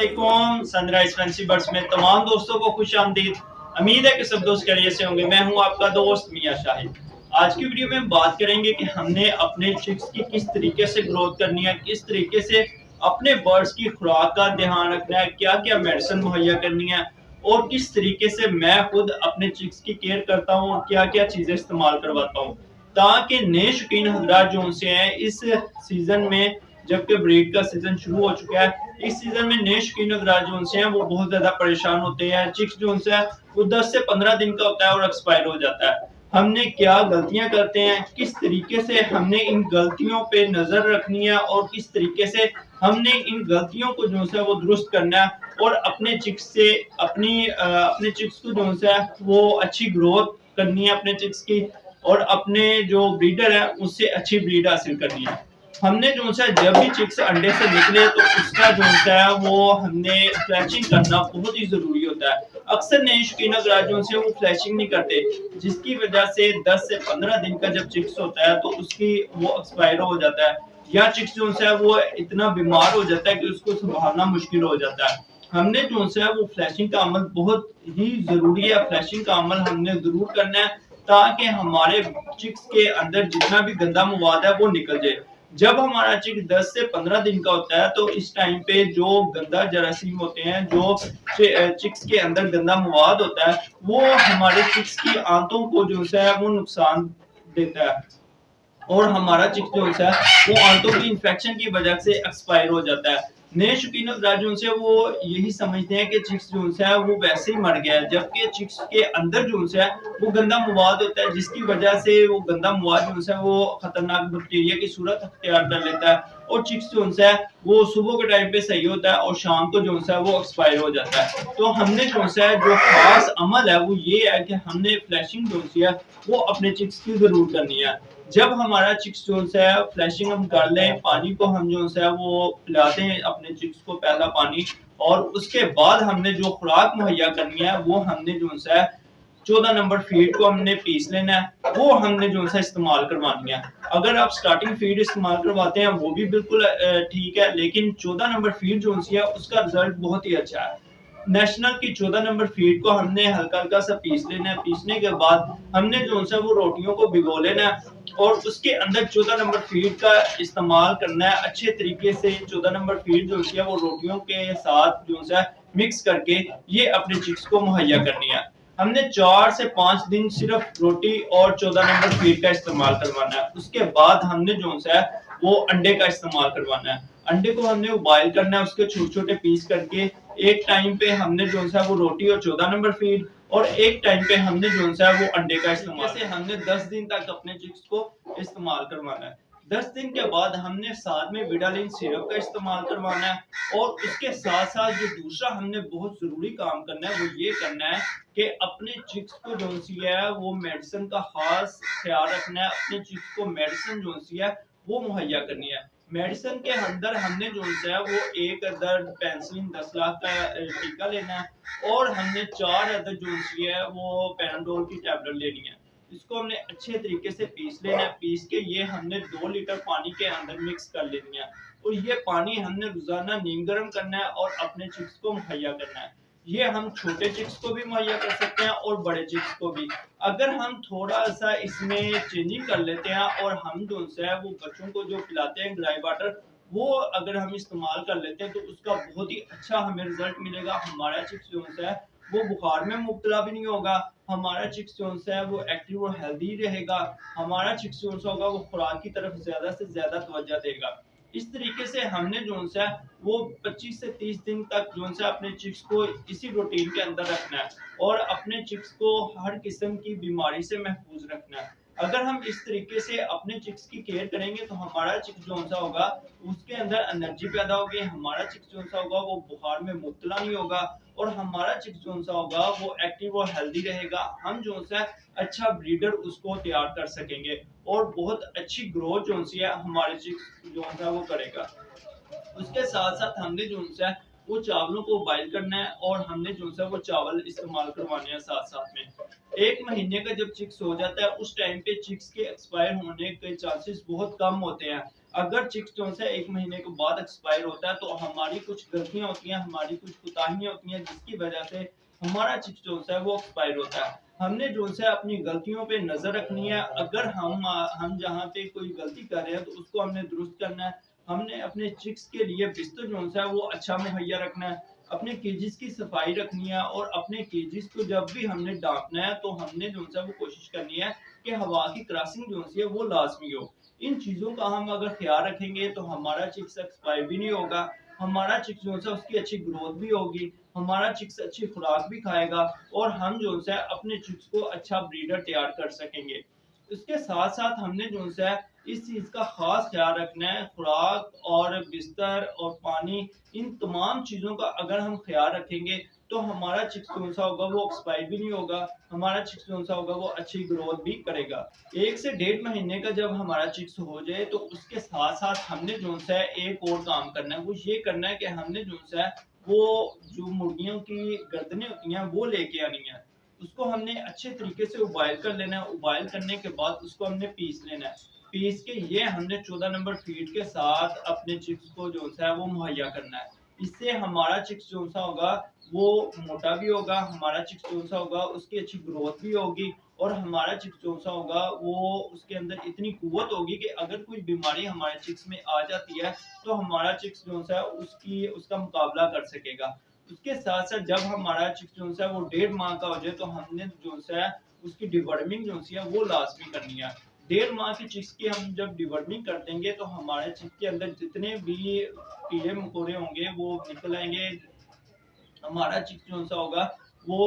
अस्सलामुअलैकुम। Sunrise fancy birds में तमाम दोस्तों को खुश आमदीद। उम्मीद है कि सब दोस्त खैरियत से होंगे। मैं हूं आपका दोस्त मियां शाहिद। आज की वीडियो में बात करेंगे कि हमने अपने चिक्स की किस तरीके से ग्रोथ करनी है, किस तरीके से अपने बर्ड्स की खुराक का ध्यान रखना है, क्या क्या मेडिसिन मुहैया करनी है और किस तरीके से मैं खुद अपने चिक्स की केयर करता हूँ और क्या क्या चीजें इस्तेमाल करवाता हूँ, ताकि नए शौकीन हजरात जो उनसे हैं इस सीजन में, जबकि ब्रीड का सीजन शुरू हो चुका है, इस सीजन में नए शौकीन हजरात जो उनसे हैं वो बहुत ज्यादा परेशान होते हैं। चिक्स जो उनसे है वो 10 से 15 दिन का होता है और एक्सपायर हो जाता है। हमने क्या गलतियां करते हैं, किस तरीके से हमने इन गलतियों पे नजर रखनी है और किस तरीके से हमने इन गलतियों को जो है वो दुरुस्त करना है और अपने चिक्स से अपने चिक्स को जो है वो अच्छी ग्रोथ करनी है अपने चिक्स की, और अपने जो ब्रीडर है उससे अच्छी ब्रीड हासिल करनी है। हमने जो है जब भी चिक्स अंडे से निकले तो उसका जो है वो हमने फ्लैशिंग करना बहुत ही जरूरी होता है। अक्सर नए शौकीन हजरात जो है वो फ्लैशिंग नहीं करते, जिसकी वजह से 10 से 15 दिन का जब चिक्स होता है तो उसकी वो एक्सपायर हो जाता है, या चिक्स जो है वो इतना बीमार हो जाता है कि उसको संभालना मुश्किल हो जाता है। हमने जो है वो फ्लैशिंग का अमल बहुत ही जरूरी है। फ्लैशिंग का अमल हमने जरूर करना है ताकि हमारे चिक्स के अंदर जितना भी गंदा मवाद है वो निकल जाए। जब हमारा चिक 10 से 15 दिन का होता है तो इस टाइम पे जो गंदा जरासीम होते हैं, जो चिक्स के अंदर गंदा मवाद होता है, वो हमारे चिक्स की आंतों को जो है वो नुकसान देता है और हमारा चिक्स जो है वो आंतों की इंफेक्शन की वजह से एक्सपायर हो जाता है। नए शौकीन जो है वो यही समझते हैं कि चिक्स जो है वो वैसे ही मर गया है, जबकि चिक्स के अंदर जो है वो गंदा मवाद होता है, जिसकी वजह से वो गंदा मवाद जो है वो खतरनाक बैक्टीरिया की सूरत अख्तियार कर लेता है और चिक्स जो है वो सुबह के टाइम पे सही होता है और शाम को जो है वो एक्सपायर हो जाता है। तो हमने जो है जो खास अमल है वो ये है कि हमने फ्लैशिंग जो है वो अपने चिक्स की जरूर करनी है। जब हमारा चिक्स जो है फ्लैशिंग हम कर लें, पानी को हम जो है वो पिलाते हैं अपने चिक्स को पहला पानी, और उसके बाद हमने जो खुराक मुहैया करनी है वो हमने जो है 14 नंबर फीड को हमने पीस लेना है, वो हमने जो है इस्तेमाल करवानी है। अगर आप स्टार्टिंग फीड इस्तेमाल करवाते हैं वो भी बिल्कुल ठीक है, लेकिन 14 नंबर फीड जो है उसका रिजल्ट बहुत ही अच्छा है। नेशनल की 14 नंबर फीड को हमने हल्का हल्का सा पीस लेना है। पीसने के बाद हमने जो है वो रोटियों को भिगो लेना है और उसके अंदर 14 नंबर फीड का इस्तेमाल करना है अच्छे तरीके से। 14 नंबर फीड जो है वो रोटियों के साथ जो है मिक्स करके ये अपने चिक्स को मुहैया करनी है। हमने 4 से 5 दिन सिर्फ रोटी और 14 नंबर फीड का इस्तेमाल करवाना है। उसके बाद हमने जो है वो अंडे का इस्तेमाल करवाना है। अंडे को हमने उबाइल करना है, उसके छोटे छोटे पीस करके एक टाइम पे हमने जो है वो रोटी और 14 नंबर फीड, और एक टाइम पे हमने जो है वो अंडे का इस्तेमाल से हमने 10 दिन तक अपने चिक्स को इस्तेमाल करवाना है। 10 दिन के बाद हमने साथ में विडालिन सिरप का इस्तेमाल करवाना है और उसके साथ साथ जो दूसरा हमने बहुत जरूरी काम करना है वो ये करना है कि अपने चिक्स को जो है वो मेडिसिन का खास ख्याल रखना है। अपने चिक्स को मेडिसिन जो है वो मुहैया करनी है। मेडिसिन के अंदर हमने जो है वो एक अदद पेंसिलिन 10 लाख का टीका लेना है और हमने 4 अदद जो है वो पैराडोल की टैबलेट लेनी है। इसको हमने अच्छे तरीके से पीस लेना है। पीस के ये हमने 2 लीटर पानी के अंदर मिक्स कर लेनी है और ये पानी हमने रोजाना नीम गर्म करना है और अपने चिक्स को मुहैया करना है। ये हम छोटे चिक्स को भी मुहैया कर सकते हैं और बड़े चिक्स को भी। अगर हम थोड़ा सा इसमें चेंजिंग कर लेते हैं और हम जो है वो बच्चों को जो पिलाते हैं ड्राई वाटर, वो अगर हम इस्तेमाल कर लेते हैं तो उसका बहुत ही अच्छा हमें रिजल्ट मिलेगा। हमारा चिक्स जो है वो बुखार में मुब्तला भी नहीं होगा, हमारा चिक्स जो है वो एक्टिव और हेल्दी रहेगा, हमारा चिक्स जो होगा वो खुराक की तरफ ज्यादा से ज्यादा तवज्जो देगा। इस तरीके से हमने जो है वो 25 से 30 दिन तक जो है अपने चिक्स को इसी रूटीन के अंदर रखना है और अपने चिक्स को हर किस्म की बीमारी से महफूज रखना है। अगर हम इस तरीके से अपने चिक्स की केयर करेंगे तो हमारा चिक्स जो होगा उसके अंदर एनर्जी पैदा होगी, हमारा चिक्स जो होगा वो बुखार में मुब्तला नहीं होगा और हमारा चिक्स जो होगा वो एक्टिव और हेल्दी रहेगा। हम जो है अच्छा ब्रीडर उसको तैयार कर सकेंगे और बहुत अच्छी ग्रोथ जो है हमारे चिक्स जो है वो करेगा। उसके साथ साथ हमने जो है वो चावलों को बॉइल करना है और हमने जो है वो चावल इस्तेमाल करवाने हैं साथ साथ में। 1 महीने का जब चिक्स हो जाता है उस टाइम पे चिक्स के एक्सपायर होने के चांसेस बहुत कम होते हैं। अगर चिक्स जो है 1 महीने के बाद एक्सपायर होता है तो हमारी कुछ गलतियां होती हैं, हमारी कुछ कोताहियां होती हैं, जिसकी वजह से हमारा चिक्स जो है वो एक्सपायर होता है। हमने जो है अपनी गलतियों पे नजर रखनी है। अगर हम जहाँ पे कोई गलती कर रहे हैं तो उसको हमने दुरुस्त करना है। हमने अपने चिक्स के लिए बिस्तर जो है वो अच्छा मुहैया रखना है, अपने केजेस की सफाई रखनी है, और अपने केजेस को जब भी हमने डांपना है तो हमने जो है वो कोशिश करनी है कि हवा की क्रॉसिंग जो है वो लाजमी हो। इन चीज़ों का हम अगर ख्याल रखेंगे तो हमारा चिक्स एक्सपायर भी नहीं होगा, हमारा चिक्स जो है उसकी अच्छी ग्रोथ भी होगी, हमारा चिक्स अच्छी खुराक भी खाएगा, और हम जो है अपने चिक्स को अच्छा ब्रीडर तैयार कर सकेंगे। इसके साथ साथ हमने जो है इस चीज़ का खास ख्याल रखना है, खुराक और बिस्तर और पानी, इन तमाम चीज़ों का अगर हम ख्याल रखेंगे तो हमारा चिक्स जो सा होगा वो एक्सपायर भी नहीं होगा, हमारा चिक्स जो सा होगा वो अच्छी ग्रोथ भी करेगा। 1 से 1.5 महीने का जब हमारा चिक्स हो जाए तो उसके साथ साथ हमने जो है एक और काम करना है, वो ये करना है कि हमने जो है वो जो मुर्गियों की गर्दनें होती हैं वो लेके आनी है। उसको हमने अच्छे तरीके से उबाइल कर लेना है, उबाइल करने के बाद उसको हमने पीस लेना है। पीस के ये हमने 14 नंबर फीड के साथ अपने चिक्स को जो है वो मुहैया करना है। इससे हमारा चिक्स जो सा होगा वो मोटा भी होगा, हमारा चिक्स जो सा होगा उसकी अच्छी ग्रोथ भी होगी, और हमारा चिक्स जो सा होगा वो उसके अंदर इतनी कुव्वत होगी कि अगर कोई बीमारी हमारे चिक्स में आ जाती है तो हमारा चिक्स जो है उसका मुकाबला कर सकेगा। उसके साथ साथ जब हमारा चिक्स जो है वो 1.5 माह का हो जाए तो हमने जो है उसकी डिवर्मिंग जो है वो लाजमी करनी है। 1.5 माह की चिक्स की हम जब डिवर्मिंग कर देंगे तो हमारे चिक्स के अंदर जितने भी कीड़े मकोड़े होंगे वो निकल आएंगे, हमारा चिक्स जो सा होगा वो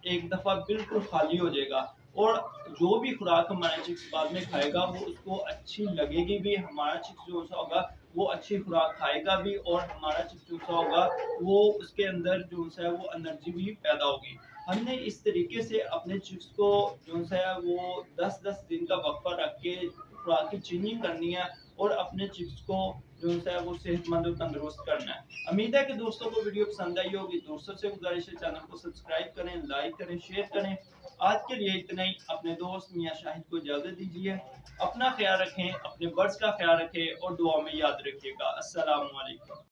एक दफा बिल्कुल खाली हो जाएगा, और जो भी खुराक हमारा चिक्स बाद में खाएगा वो उसको अच्छी लगेगी भी, हमारा चिक्स जो सा होगा वो अच्छी खुराक खाएगा भी, और हमारा चिक्स जो सा होगा वो उसके अंदर जो है वो एनर्जी भी पैदा होगी। हमने इस तरीके से अपने चिक्स को जो है वो 10-10 दिन का वक्फा रख के खुराक की चेंजिंग करनी है, और अपने चिक्स को जो है वो सेहतमंद और तंदुरुस्त करना है। उम्मीद है कि दोस्तों को वीडियो पसंद आई होगी। दोस्तों से गुजारिश है चैनल को सब्सक्राइब करें, लाइक करें, शेयर करें। आज के लिए इतना ही। अपने दोस्त मियां शाहिद को इजाजत दीजिए। अपना ख्याल रखें, अपने बर्ड्स का ख्याल रखें और दुआ में याद रखिएगा। अस्सलाम वालेकुम।